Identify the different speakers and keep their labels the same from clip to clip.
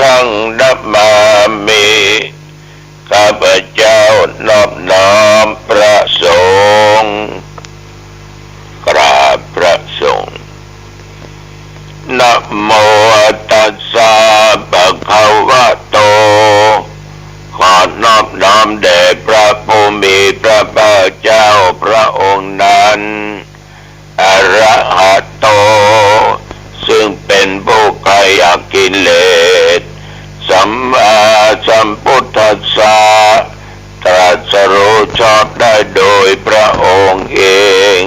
Speaker 1: ขังนัมมามิข้าพเจ้านอบน้อมพระสงฆ์กราบพระสงฆ์นะโมตัสสะภะคะวะโตขอนอบน้อมแด่พระผู้มีพระภาคเจ้าพระองค์นั้นอรหัตโตซึ่งเป็นผู้ไกลจากกิเลสสัมมาสัมพุทธัสสะตรัสรู้ชอบได้โดยพระองค์เอง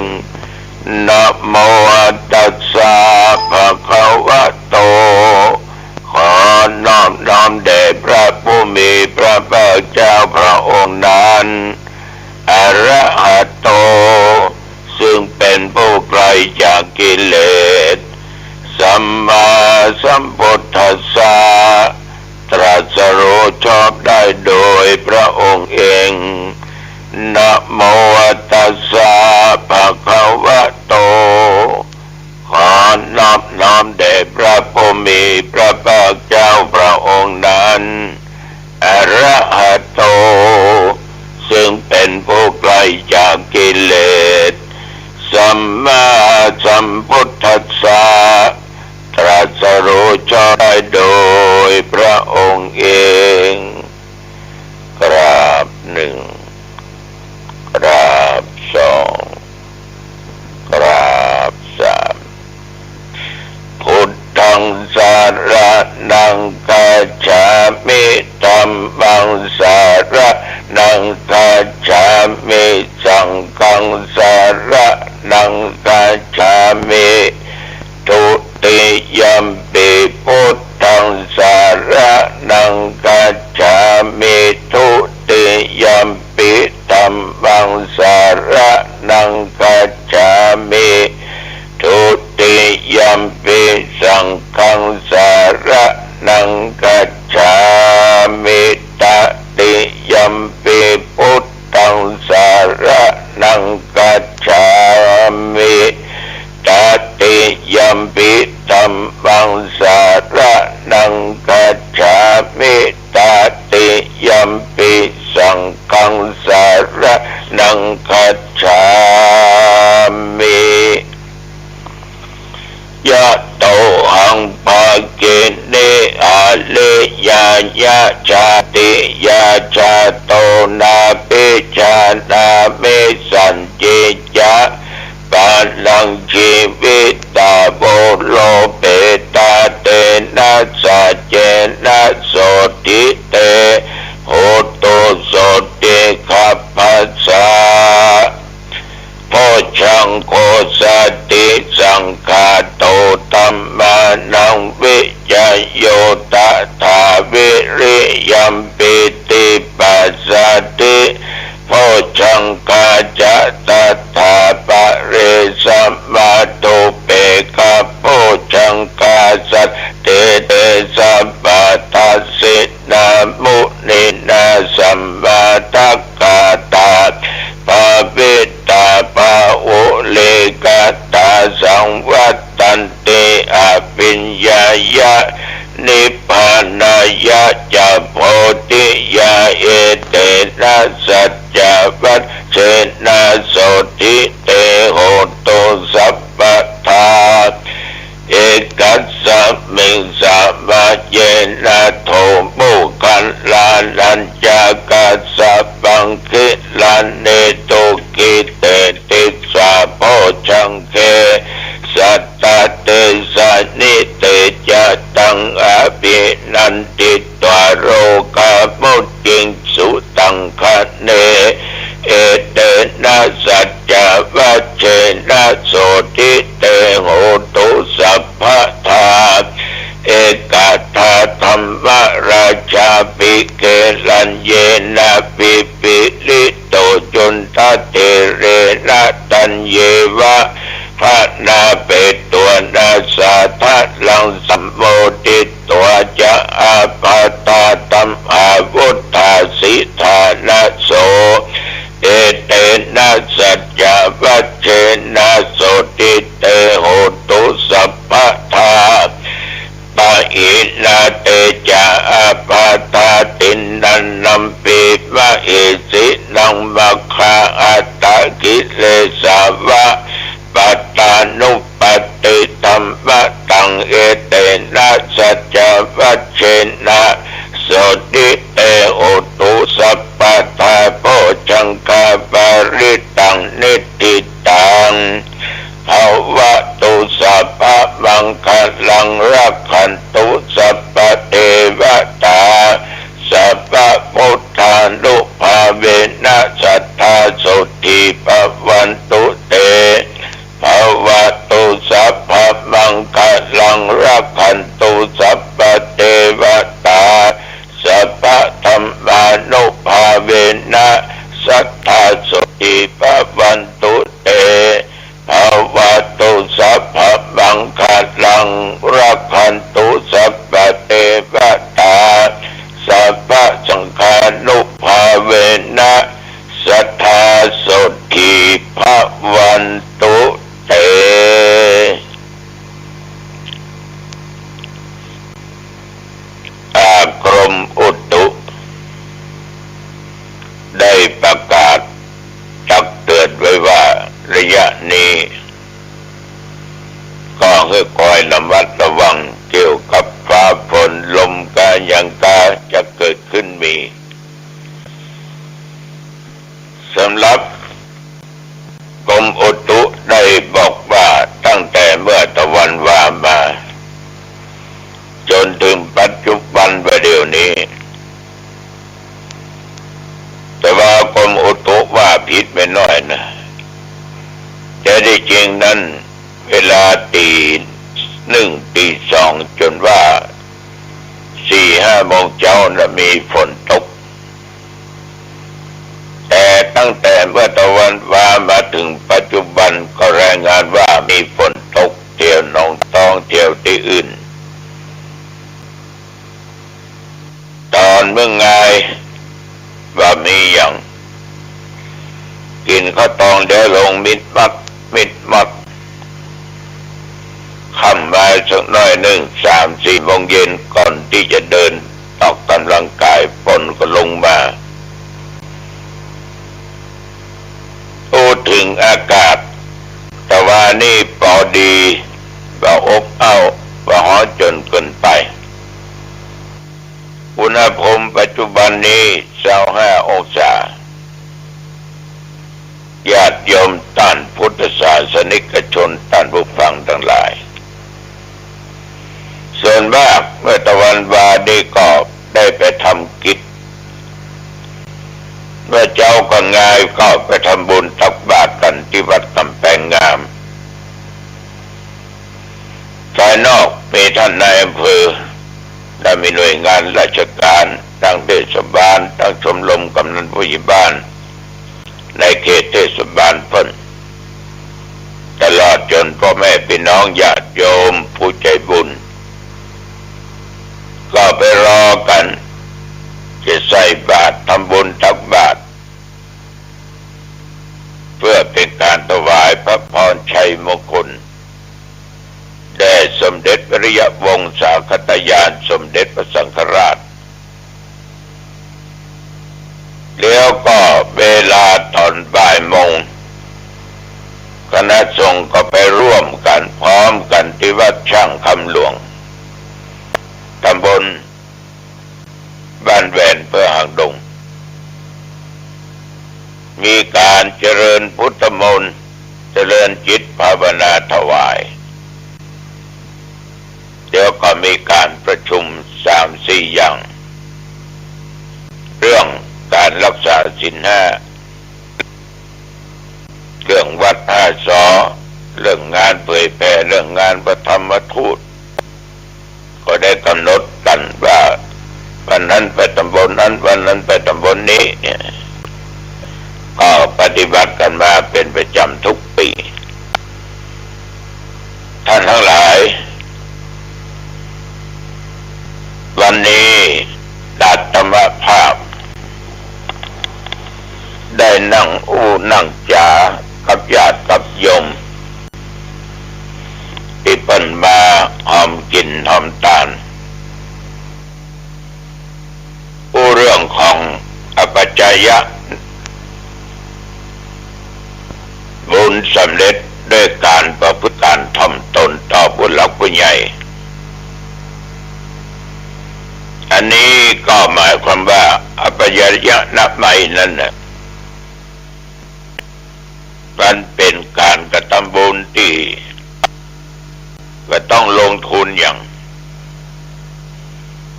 Speaker 1: นะโมตัสสะภะคะวะโตขอนอบน้อมแด่พระผู้มีพระภาคเจ้าพระองค์นั้นอรหัตโตซึ่งเป็นผู้ไกลจากกิเลสสัมมาสัมพุทธัสสะตรัสรู้ชอบได้โดยพระองค์เองนะโมตัสสะภะคะวะโตขอนอบน้อมแด่พระผู้มีพระภาคเจ้าพระองค์นั้นอรหัตโตซึ่งเป็นผู้ไกลจากกิเลสสัมมาสัมพุทธัสสะตรัสรู้ชอบได้โดยพระองค์เองกราบหนึ่งกราบสองกราบสามพุทธังสารนังกัจฉามิธัมมังสารนังกัจฉามิสังฆังสารนังกัจฉามิทุติยัมปิพุทธังสารนังกัจฉามิทุติยัมปิธัมมังสารนังกัจฉามิทุติยัมปิสังฆังสารนังกัจฉามิตติยัมปิพุทธังสารนังกัจฉามิตติยัมปิธัมมังสารนังกัจฉามิตติยัมปิสังฆังสารนังกัจฉามิยะโตหังภาเกเนอาเลยายะชาติยาชาโตนาเปชานาเมสันเจยะปาลังชีวิตาโบโลเปตาเตนะสัจเจนะโสติเตโหตุโสติขัพพสะโพชังโคสติสังฆาโตธัมมานังวิจโยตถาวิริยัมปิติปัสสติโพชังกาจะตถาปะเรสัมมาตุเปกะโพชังกาสัตเตเตสัมปะทัสสินามุนินาสัมมาทักกาตาปะวิตาปะโอเลกะตาสังวัตตันติอภิญญายะนิพพานายะจะโพธิยาเอเตนะสัจจวัตเชนะโสติเตโหตุสัพพทาเอกัสสะมิงสามาเยนะโทมุขันลานัญจากัสสะบังคิลานิตุกิเตติสาโพชังเคสัตตเตสานิเตจะตังอภินันติตวโรกามุตติงสุตังคะเนเอเตนะสัจจวัชเชนะโสติเตโหตุสัพพทาเอกาทาธรรมราชาภิเกลัญเยนะปิปิลิโตจุนทเตเรนะตัญเยวะพระนาเปตัวนาสาทัลังสัมโมติตัวจะอาปาตาตัมอาวุธาสิธานะโสเอเตนะสัจจวัชเชนะโสติเต ให้คอยระมัดระวังเกี่ยวกับฟ้าฝนลมการอย่างกาจะเกิดขึ้นมีสำหรับกรมอุตุได้บอกว่าตั้งแต่เมื่อตะวันวามาจนถึงปัจจุบันประเดี๋ยวนี้แต่ว่ากรมอุตุว่าผิดไปหน่อยนะแต่ที่จริงนั้นเวลาตีหนึ่งตีสองจนว่า4-5 โมงเช้านะมีฝนตกแต่ตั้งแต่เมื่อตะวันวามาถึงปัจจุบันก็รายงานว่ามีฝนตกเที่ยวหนองตองเที่ยวที่อื่นตอนเมื่อไงว่ามีอย่างกินข้าวตองเดี๋ยวลงมิดมัดค่ำมาสักหน่อยหนึ่ง3-4 โมงเย็นก่อนที่จะเดินออกกำลังกายฝนก็ลงมาพูดถึงอากาศแต่ว่านี่พอดีว่าอบอ้าวว่าร้อนจนเกินไปอุณหภูมิปัจจุบันนี้25 องศาญาติโยมท่านพุทธศาสนิกชนท่านผู้ฟังทั้งหลายส่วนมากเมื่อตะวันวาได้ก็ได้ไปทำกิจเมื่อเจ้าก็ง่ายก็ไปทำบุญตักบาตรกันที่วัดกำแพงงามภายนอกมีท่านนายอำเภอและมีหน่วยงานราชการทั้งเทศบาลทั้งชมรมกำนันผู้ใหญ่บ้านในเขตเทศบาลเพิ่นตลอดจนพ่อแม่พี่น้องญาติโยมผู้ใจบุญก็ไปรอกันจะใส่บาตรทำบุญตักบาตรเพื่อเป็นการถวายพระพรชัยมงคลแด่สมเด็จพระริยวงศาคตญาณสมเด็จพระสังฆราชแล้วก็เวลาตอนบ่ายโมงคณะสงฆ์ก็ไปร่วมกันพร้อมกันที่วัดช่างคำหลวงตำบลบ้านแหวนเพื่อหางดงมีการเจริญพุทธมนต์เจริญจิตภาวนาถวายเดี๋ยวก็มีการประชุม3-4 อย่างเรื่องการรักษาศีล 5เรื่องวัด5 สอเรื่องงานเผยแผ่เรื่องงานพระธรรมทูตก็ได้กำหนดกันว่าวันนั้นไปตำบลนั้นวันนั้นไปตำบลนี้ก็ปฏิบัติกันมาเป็นประจำทุกปีท่านทั้งหลายวันนี้ดัตธรรมภาพได้นั่งนั่งจากับญาติกับโยมที่เพิ่นมาหอมกินหอมทานเรื่องของอปัจจยะบุญสำเร็จด้วยการประพฤติการถ่อมตนต่อผู้หลักผู้ใหญ่อันนี้ก็หมายความว่าอปัจจยะนับใหม่นั่นน่ะมันเป็นการกระทำบุญที่ก็ต้องลงทุนอย่าง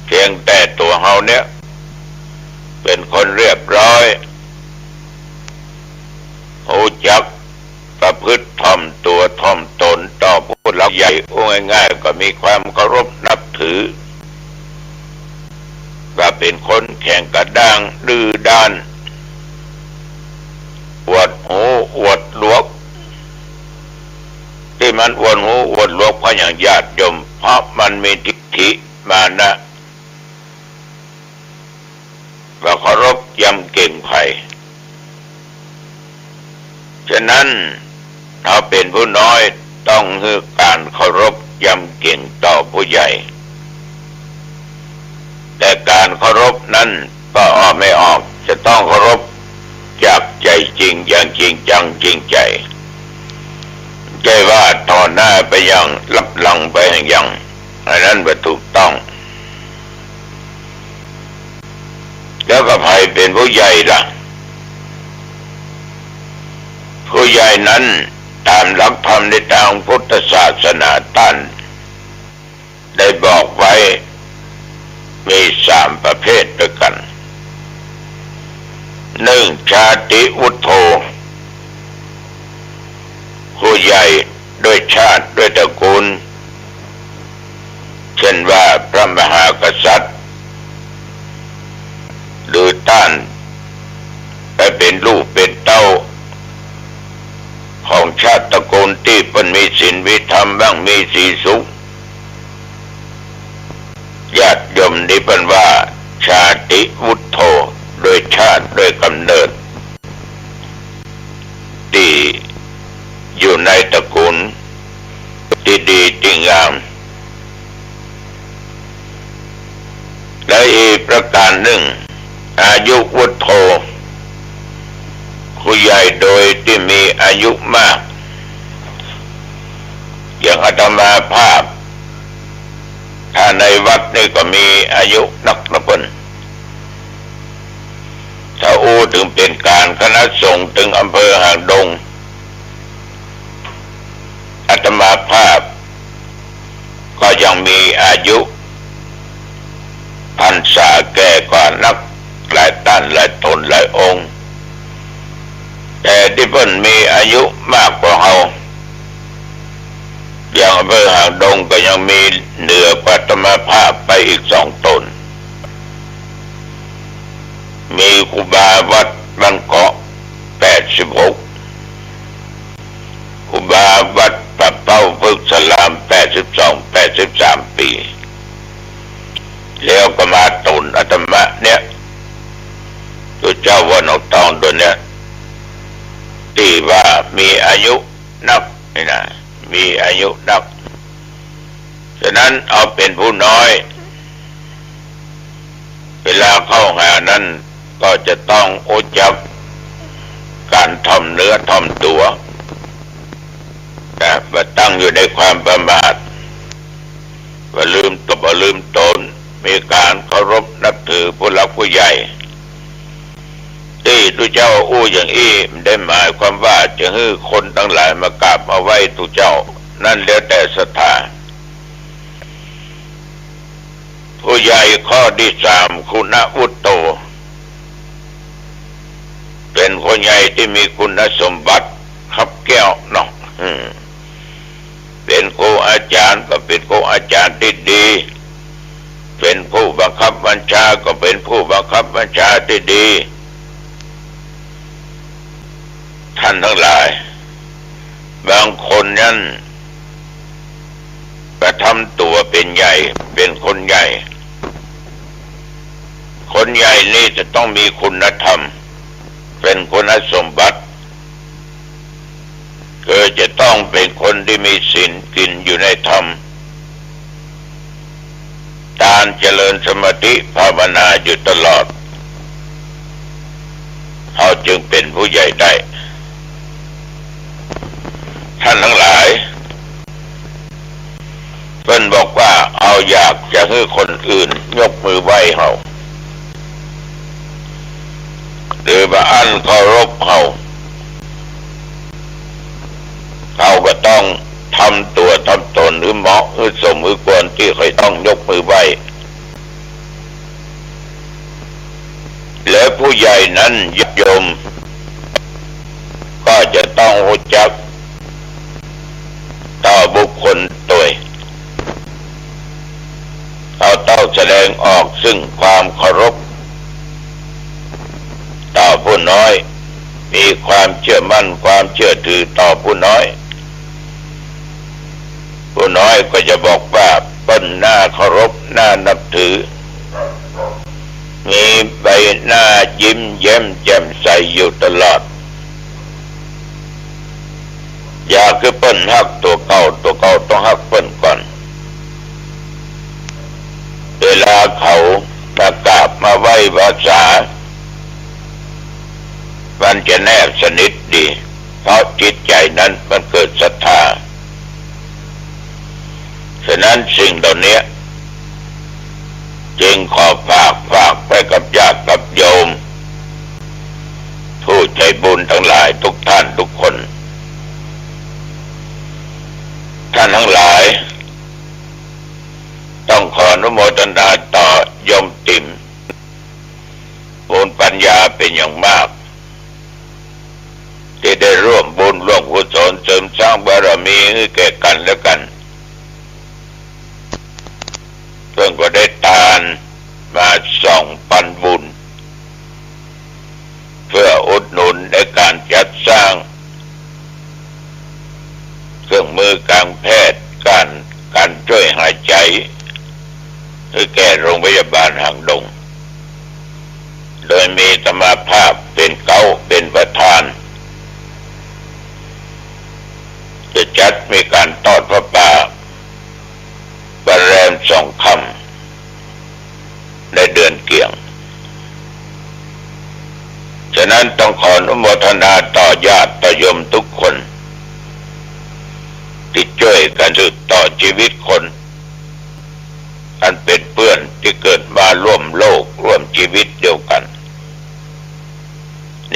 Speaker 1: เพียงแต่ตัวเฮาเนี่ยเป็นคนเรียบร้อยรู้จักประพฤติถ่อมตัวถ่อมตนต่อผู้หลักใหญ่ง่ายๆก็มีความเคารพนับถือว่าเป็นคนแข็งกระด้างดื้อด้านอวดหูอวดหลวงที่มันอวดหูอวดหลวงเพราะอย่างญาติโยมเพราะมันมีทิฏฐิมานะว่าเคารพยำเก่งไผ่ฉะนั้นถ้าเป็นผู้น้อยต้องให้การเคารพยำเก่งต่อผู้ใหญ่แต่การเคารพนั้นก็ไม่ออกจะต้องเคารพจากใจจริงอย่างจริงจังจริงใจใจว่าต่อหน้าไป อย่างลับหลังไปอย่างอันนั้นไม่ถูกต้องแล้วก็ใครเป็นผู้ใหญ่ล่ะผู้ใหญ่นั้นตามหลักธรรมในทางพุทธศาสนาท่านได้บอกไว้มี3 ประเภทด้วยกัน1ชาติวุฒโธผู้ใหญ่ด้วยชาติด้วยตระกูลเช่นว่าพระมหากษัตริย์หรือท่านไปเป็นลูกเป็นเต้าของชาติตระกูลที่เป็นมีศีลมีธรรมบ้างมีสีสุขญาติโยมนี่เป็นว่าชาติวุฒโธโดยชาติโดยกำเนิดที่อยู่ในตระกูลที่ดีที่งามและอีกประการหนึ่งอายุวุฒโธผู้ใหญ่โดยที่มีอายุมากอย่างอาตมาภาพถ้าในวัดนี่ก็มีอายุนักนะเพิ่นถ้าอู้ถึงเป็นการคณะสงฆ์ถึงอำเภอหางดงอาตมาภาพก็ยังมีอายุพรรษาแก่กว่านักหลายท่านหลายตนหลายองค์แต่ที่เพิ่นมีอายุมากกว่าเราอย่างอำเภอหางดงก็ยังมีเหนือกว่าอาตมาภาพไปอีก2 ตนมีครูบาวัดบ้านเกาะ86ครูบาวัดปะเป้าฝึกสลาม83 ปีแล้วก็มาตนอาตมาเนี่ยตัวเจ้าวันอตองตัวเนี่ยที่ว่ามีอายุนักนี่นะมีอายุนักฉะนั้นเอาเป็นผู้น้อยเวลาเข้าหานั้นก็จะต้องอดจับการทำเนื้อทำตัวนะมาตั้งอยู่ในความประมาทว่าลืมตัวลืมตนมีการเคารพนับถือผู้หลักผู้ใหญ่ที่ตุเจ้าอู้อย่างอี้ได้หมายความว่าจะให้คนทั้งหลายมากราบมาไหว้ตุเจ้านั่นแล้วแต่ศรัทธาผู้ใหญ่ข้อที่3คุณวุฒโธเป็นคนใหญ่ที่มีคุณสมบัติขับแก้วเนาะเป็นครูอาจารย์ก็เป็นครูอาจารย์ที่ดีเป็นผู้บังคับบัญชาก็เป็นผู้บังคับบัญชาที่ดีท่านทั้งหลายบางคนนั้นกระทำตัวเป็นใหญ่เป็นคนใหญ่คนใหญ่นี่จะต้องมีคุณธรรมเป็นคุณสมบัติคือจะต้องเป็นคนที่มีศีลกินอยู่ในธรรมการเจริญสมาธิภาวนาอยู่ตลอดเขาจึงเป็นผู้ใหญ่ได้ท่านทั้งหลายเพิ่นบอกว่าเอาอยากจะให้คนอื่นยกมือไหว้เขาหรือว่าอันเคารพเขาก็ต้องทำตัวทำตนหรือเหมาะหรือสมหรือควรที่เขาต้องยกมือไหว้และผู้ใหญ่นั้นญาติโยมก็จะต้องรู้จักต่อบุคคลตัวเขาต้องแสดงออกซึ่งความเคารพต่อผู้น้อยมีความเชื่อมั่นความเชื่อถือต่อผู้น้อยผู้น้อยก็จะบอกว่าเป็นหน้าเคารพหน้านับถือมีใบหน้ายิ้มแย้มแจ่มใสอยู่ตลอดอย่าคือเปิ้นฮักตัวเก่าต้องฮักเปิ้นก่อนเวลาเขามากราบมาไหว้วาสามันจะแนบสนิทดีเพราะจิตใจนั้นมันเกิดศรัทธา ะนั้นสิ่งเหล่านี้จึงขอฝากไปกับญาติกับโยมผู้ใจบุญทั้งหลายทุกท่านทุกคนท่านทั้งหลายต้องขออนุโมทนาต่อโยมติ๋มบุญปัญญาเป็นอย่างมากที่ได้ร่วมบุญร่วมกุศลเสริมสร้างบารมีให้แก่กันและกันเพิ่งก็ได้ทานมา2,000บุญเพื่ออุดหนุนในการจัดสร้างเครื่องมือการแพทย์การช่วยหายใจให้แก่โรงพยาบาลหางดงโดยมีธรรมภาพเป็นประธานจะจัดมีการทอดพระป่าวันแรม2 ค่ำในเดือนเกี่ยงฉะนั้นต้องขออนุโมทนาต่อญาติต่อโยมทุกคนที่ช่วยกันสืบต่อชีวิตคนอันเป็นเพื่อนที่เกิดมาร่วมโลกร่วมชีวิตเดียวกัน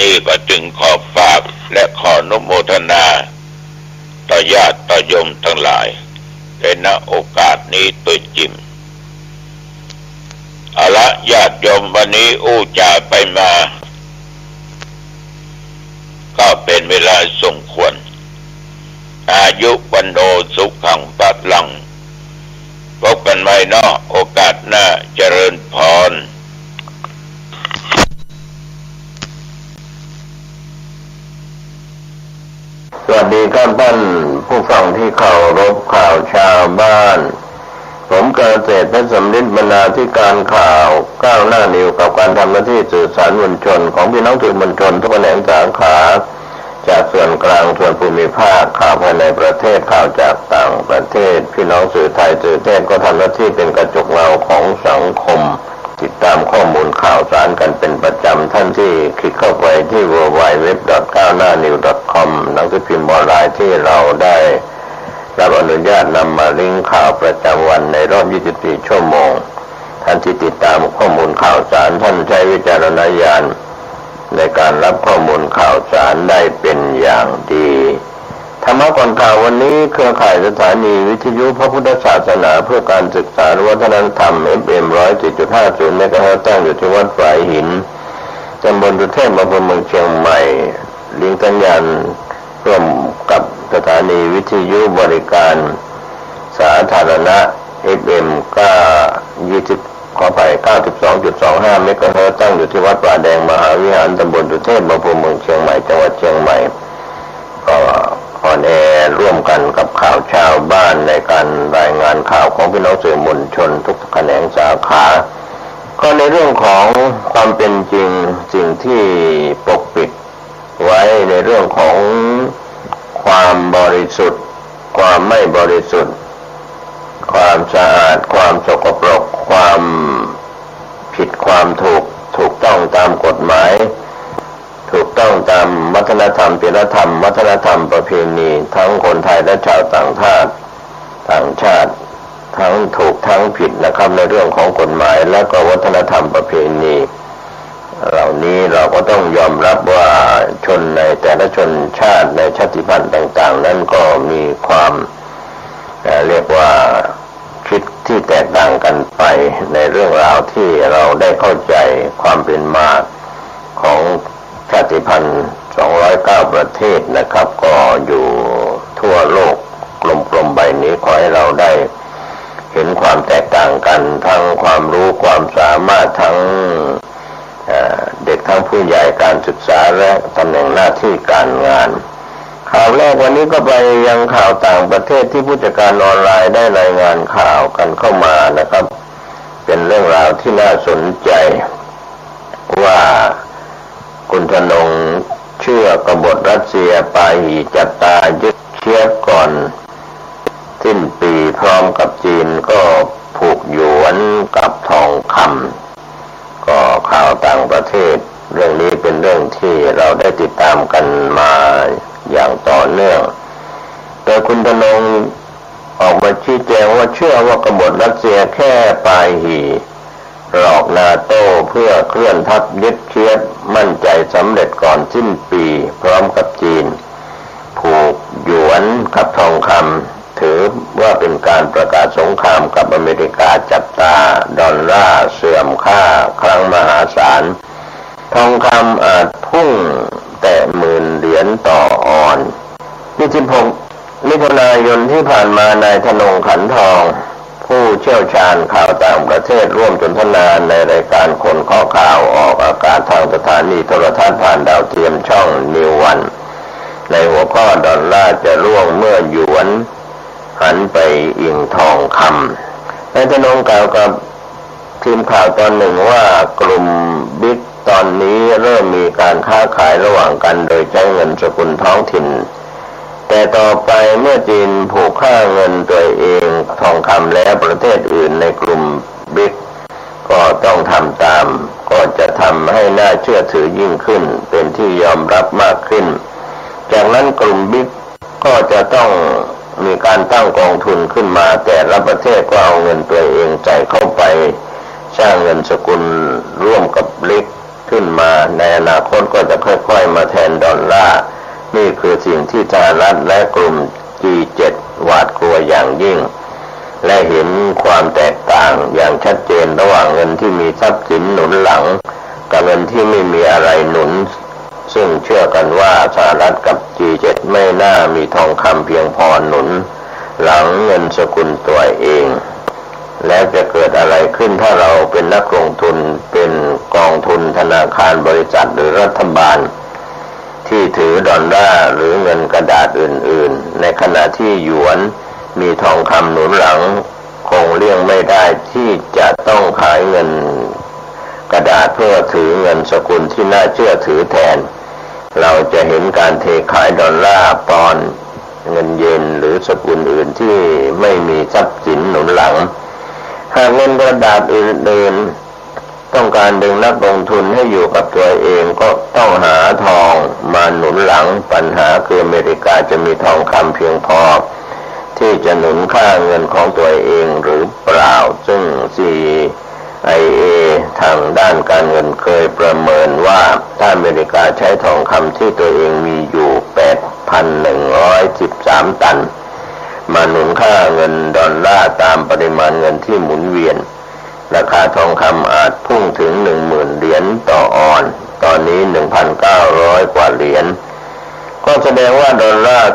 Speaker 1: นี่ก็จึงขอฝากและขออนุโมทนาต่อญาติต่อโยมทั้งหลายในณโอกาสนี้ตัวจริงเอาละญาติโยมวันนี้อู้จาไปมาก็เป็นเวลาสมควรอายุวันโนสุขังปัสลังพบกันใหม่เนาะโอกาสหน้าเจริญพร
Speaker 2: สวัสดีครับท่านผู้ฟังที่เคารพข่าวชาวบ้านผมเกษตรเพชรสำริดบรรณาธิการข่าวก้าวหน้านิวกับการทำหน้าที่สื่อสารมวลชนของพี่น้องสื่อมวลชนทุกแขนงสาขาจากส่วนกลางส่วนภูมิภาคข่าวภายในประเทศข่าวจากต่างประเทศพี่น้องสื่อไทยสื่อเทศก็ทำหน้าที่เป็นกระจกเงาของสังคมติดตามข้อมูลข่าวสารกันเป็นประจำท่านที่คลิกเข้าไปที่ www.9hnanews.com หนังสือพิมพ์ออนไลน์ที่เราได้รับอนุญาตนำมาลิงก์ข่าวประจำวันในรอบ24 ชั่วโมงท่านที่ติดตามข้อมูลข่าวสารท่านใช้วิจารณญาณในการรับข้อมูลข่าวสารได้เป็นอย่างดีธรรมะก่อนข่าววันนี้เครือข่ายสถานีวิทยุพระพุทธศาสนาเพื่อการศึกษาวัฒนธรรม FM 104.50 เมกะเฮิรตซ์ตั้งอยู่ที่วัดฝายหินตำบลสุเทพอำเภอเมืองเชียงใหม่ลิงก์สัญญาณร่วมกับสถานีวิทยุบริการสาธารณะ FM ขอไป 92.25 เมกะเฮิรตซ์ตั้งอยู่ที่วัดป่าแดงมหาวิหารตำบลสุเทพอำเภอเมืองเชียงใหม่จังหวัดเชียงใหม่ก็ออนแอร์ร่วมกันกับข่าวชาวบ้านในการรายงานข่าวของพี่น้องสื่อมวลชนทุกแขนงสาขาก็ในเรื่องของความเป็นจริงสิ่งที่ปกปิดไว้ในเรื่องของความบริสุทธิ์ความไม่บริสุทธิ์ความสะอาดความสกปรกความผิดความถูกต้องตามกฎหมายถูกต้องตามวัฒนธรรมศีลธรรมวัฒนธรรมประเพณีทั้งคนไทยและชาวต่างชาติทั้งถูกทั้งผิดนะครับในเรื่องของกฎหมายและก็วัฒนธรรมประเพณีเหล่านี้เราก็ต้องยอมรับว่าชนในแต่ละชนชาติในชาติพันธุ์ต่างๆนั้นก็มีความเรียกว่าคิดที่แตกต่างกันไปในเรื่องราวที่เราได้เข้าใจความเป็นมาของชาติพันธุ์209 ประเทศนะครับก็อยู่ทั่วโลกกลมๆใบนี้ขอให้เราได้เห็นความแตกต่างกันทั้งความรู้ความสามารถทั้งเด็กทั้งผู้ใหญ่การศึกษาและตำแหน่งหน้าที่การงานข่าวแรกวันนี้ก็ไปยังข่าวต่างประเทศที่ผู้จัดการออนไลน์ได้รายงานข่าวกันเข้ามานะครับเป็นเรื่องราวที่น่าสนใจว่าคุณธนงเชื่อกบฏรัสเซียปาหีจับตายึดเคียฟก่อนสิ้นปีพร้อมกับจีนก็ผูกหยวนกับทองคำก็ข่าวต่างประเทศเรื่องนี้เป็นเรื่องที่เราได้ติดตามกันมาอย่างต่อเนื่องโดยคุณธนงออกมา ชี้แจงว่าเชื่อว่ากบฏรัสเซียแค่ปลายหี่หลอกนาโต้เพื่อเคลื่อนทัพยึดเคียฟมั่นใจสำเร็จก่อนสิ้นปีพร้อมกับจีนผูกหยวนกับทองคำถือว่าเป็นการประกาศสงครามกับอเมริกาจับตาดอลลาร์เสื่อมค่าครั้งมหาศาลทองคำอาจพุ่งแต่10,000 เหรียญต่อออน26 มิถุนายนที่ผ่านมานายธนงขันทองผู้เชี่ยวชาญข่าวต่างประเทศร่วมสนทนาในรายการคนข้อข่าวออกอากาศทางสถานีโทรทัศน์ผ่านดาวเทียมช่องนิววันในหัวข้อดอลลาร์จะร่วงเมื่อหยวนหันไปอิงทองคำนายธนงกล่าวกับทีมข่าวตอนหนึ่งว่ากลุ่มบิ๊กตอนนี้เริ่มมีการค้าขายระหว่างกันโดยใช้เงินสกุลท้องถิ่นแต่ต่อไปเมื่อจีนผูกค่าเงินตัวเองทองคำแล้วประเทศอื่นในกลุ่มบิ๊กก็ต้องทำตามก็จะทำให้น่าเชื่อถือยิ่งขึ้นเป็นที่ยอมรับมากขึ้นจากนั้นกลุ่มบิ๊กก็จะต้องมีการตั้งกองทุนขึ้นมาแต่ละประเทศก็เอาเงินตัวเองใส่เข้าไปสร้างเงินสกุลร่วมกับบิ๊กขึ้นมาในอนาคตก็จะค่อยๆมาแทนดอลลาร์นี่คือสิ่งที่สหรัฐและกลุ่ม G7 หวาดกลัวอย่างยิ่งและเห็นความแตกต่างอย่างชัดเจนระหว่างเงินที่มีทรัพย์สินหนุนหลังกับเงินที่ไม่มีอะไรหนุนซึ่งเชื่อกันว่าสหรัฐกับ G7 ไม่น่ามีทองคำเพียงพอหนุนหลังเงินสกุลตัวเองแล้วจะเกิดอะไรขึ้นถ้าเราเป็นนักลงทุนเป็นกองทุนธนาคารบริษัทหรือรัฐบาลที่ถือดอลลาร์หรือเงินกระดาษอื่นๆในขณะที่หยวนมีทองคำหนุนหลังคงเลี่ยงไม่ได้ที่จะต้องขายเงินกระดาษเพื่อถือเงินสกุลที่น่าเชื่อถือแทนเราจะเห็นการเทขายดอลลาร์ปอนด์เงินเยนหรือสกุลอื่นที่ไม่มีทรัพย์สินหนุนหลังหากเงินกระดาษอื่นๆต้องการดึงนักลงทุนให้อยู่กับตัวเองก็ต้องหาทองมาหนุนหลังปัญหาคืออเมริกาจะมีทองคำเพียงพอที่จะหนุนค่าเงินของตัวเองหรือเปล่าซึ่ง CIA ทางด้านการเงินเคยประเมินว่าถ้าอเมริกาใช้ทองคำที่ตัวเองมีอยู่ 8,113 ตันมาหนุนค่าเงินดอลลาร์ตามปริมาณเงินที่หมุนเวียนราคาทองคำอาจพุ่งถึง 10,000 เหรียญต่อออนซ์ตอนนี้ 1,900 กว่าเหรียญก็แสดงว่าดอลลาร์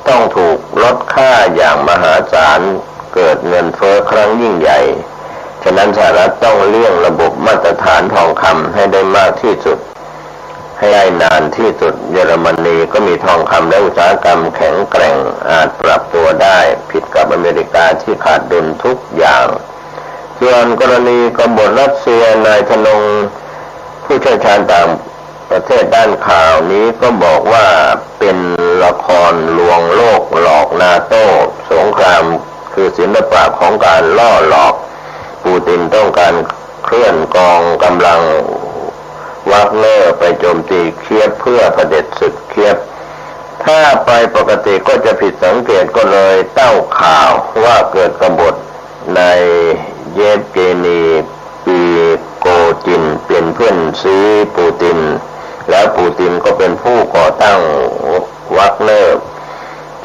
Speaker 2: ต้องถูกลดค่าอย่างมหาศาลเกิดเงินเฟ้อครั้งยิ่งใหญ่ฉะนั้นสหรัฐต้องเลี่ยงระบบมาตรฐานทองคำให้ได้มากที่สุดให้ได้นานที่สุดเยอรมนีก็มีทองคำและอุตสาหกรรมแข็งแกร่งอาจปรับตัวได้ผิดกับอเมริกาที่ขาดดุลทุกอย่างส่วนกรณีกบฏรัสเซียนายธนงผู้เชี่ยวชาญต่างประเทศด้านข่าวนี้ก็บอกว่าเป็นละครลวงโลกหลอกนาโต้สงครามคือศิลปะของการล่อหลอกปูตินต้องการเคลื่อนกองกำลังวักเนอร์ไปโจมตีเคียฟเพื่อเผด็จศึกเคียฟถ้าไปปกติก็จะผิดสังเกตก็เลยเต้าข่าวว่าเกิดกบฏในเยฟเกนีปีโกจินเป็นเพื่อนซีปูตินแล้วปูตินก็เป็นผู้ก่อตั้งวักเนอร์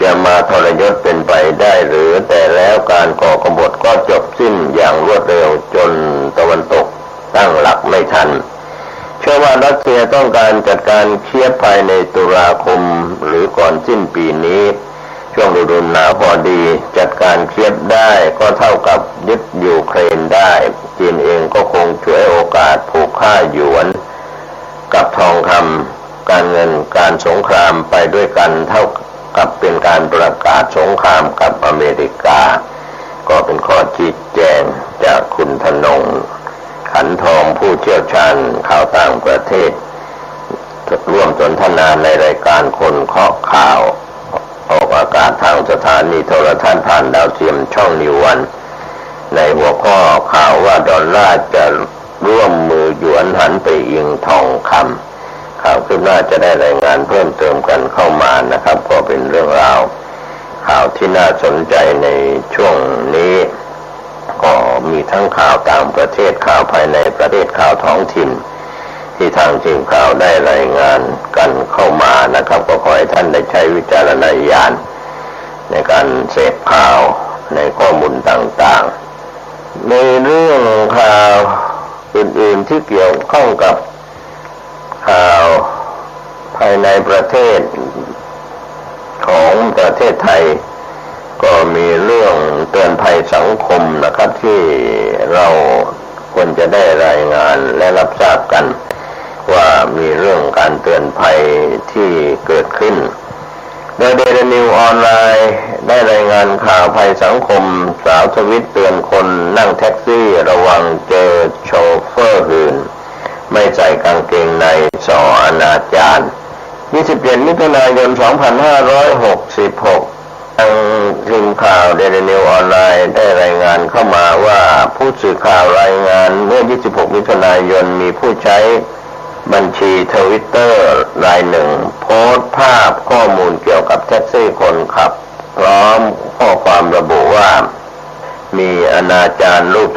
Speaker 2: จะมาทรยศเป็นไปได้หรือแต่แล้วการก่อกบฏก็จบสิ้นอย่างรวดเร็วจนตะวันตกตั้งหลักไม่ทันเชื่อว่ารัสเซียต้องการจัดการเคียฟภายในตุลาคมหรือก่อนสิ้นปีนี้ช่วงฤดูหนาวพอดีจัดการเคียฟได้ก็เท่ากับยึดยูเครนได้จีนเองก็คงฉวยโอกาสผูกค่าหยวนกับทองคำการเงินการสงครามไปด้วยกันเท่ากับเป็นการประกาศสงครามกับอเมริกาก็เป็นข้อชี้แจงจากคุณธนงขันทองผู้เชี่ยวชาญข่าวต่างประเทศร่วมสนทนาในรายการคนเคาะข่าวออกอากาศทางสถานีโทรทัศน์ผ่านดาวเทียมช่องนิววันในหัวข้อข่าวว่าดอลลาร์จะร่วมมือหยวนหันไปอิงทองคำข่าวขึ้นหน้าจะได้รายงานเพิ่มเติมกันเข้ามานะครับก็เป็นเรื่องราว ข่ ข่าวที่น่าสนใจในช่วงนี้ก็มีทั้งข่าวต่างประเทศข่าวภายในประเทศข่าวท้องถิ่นที่ทางทีมข่าวได้รายงานกันเข้ามานะครับก็ขอให้ท่านได้ใช้วิจารณญาณในการเสพข่าวในข้อมูลต่างๆในเรื่องข่าวอื่นๆที่เกี่ยวข้องกับข่าวภายในประเทศของประเทศไทยก็มีเรื่องเตือนภัยสังคมนะครับที่เราควรจะได้รายงานและรับทราบกันว่ามีเรื่องการเตือนภัยที่เกิดขึ้นโดย Daily News ออนไลน์ได้รายงานข่าวภัยสังคมสาวทวิตเตือนคนนั่งแท็กซี่ระวังเจอโชเฟอร์หื่นไม่ใส่กางเกงในส่ออนาจาร27 มิถุนายน 2566 ทางทีมข่าว Daily News ออนไลน์ได้รายงานเข้ามาว่าผู้สื่อข่าวรายงานเมื่อ 26 มิถุนายนมีผู้ใช้บัญชีทวิตเตอร์รายหนึ่งโพสต์ภาพข้อมูลเกี่ยวกับแท็กซี่คนขับพร้อมข้อความระบุว่ามีอนาจารรูป